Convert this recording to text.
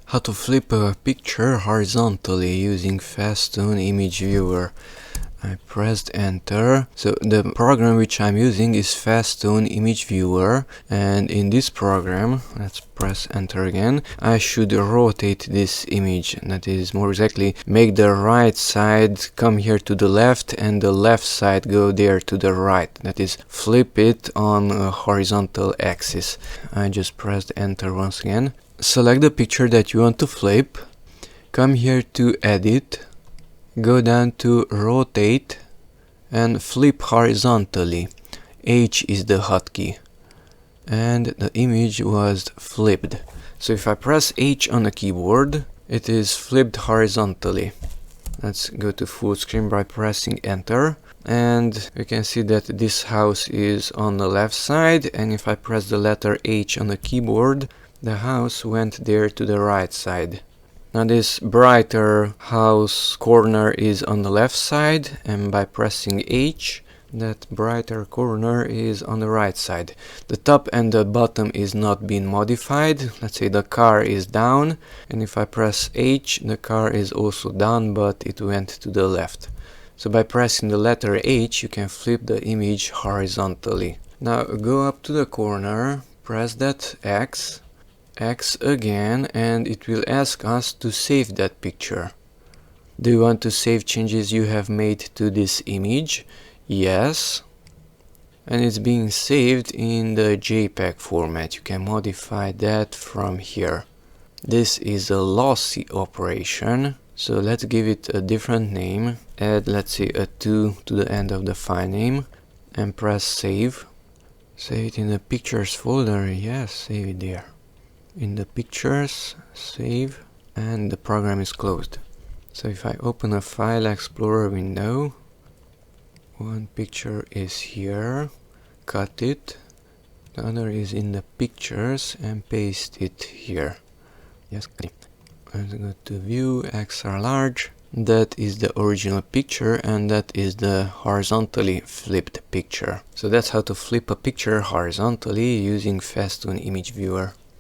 How to flip a picture horizontally using FastStone image viewer. I pressed enter. So the program which I'm using is FastStone image viewer, and in this program, let's press enter again, I should rotate this image. That is, more exactly, make the right side come here to the left and the left side go there to the right. That is, flip it on a horizontal axis. I just pressed enter once again. Select the picture that you want to flip, come here to edit, go down to rotate and flip horizontally. H is the hotkey, and the image was flipped. So if I press H on the keyboard, it is flipped horizontally. Let's go to full screen by pressing enter, and we can see that this house is on the left side, and if I press the letter H on the keyboard, the house went there to the right side. Now this brighter house corner is on the left side, and by pressing H, that brighter corner is on the right side. The top and the bottom is not being modified. Let's say the car is down, and if I press H, the car is also down, but it went to the left. So by pressing the letter H, you can flip the image horizontally. Now go up to the corner, press that X again, and it will ask us to save that picture. Do you want to save changes you have made to this image? Yes. And it's being saved in the JPEG format. You can modify that from here. This is a lossy operation, so let's give it a different name. Add, let's say, a 2 to the end of the file name and press save. Save it in the pictures folder. Yes, save it there. In the pictures, save, and the program is closed. So if I open a file explorer window, one picture is here, cut it, the other is in the pictures and paste it here. Yes, let's go to view, extra large. That is the original picture, and that is the horizontally flipped picture. So that's how to flip a picture horizontally using FastStone image viewer.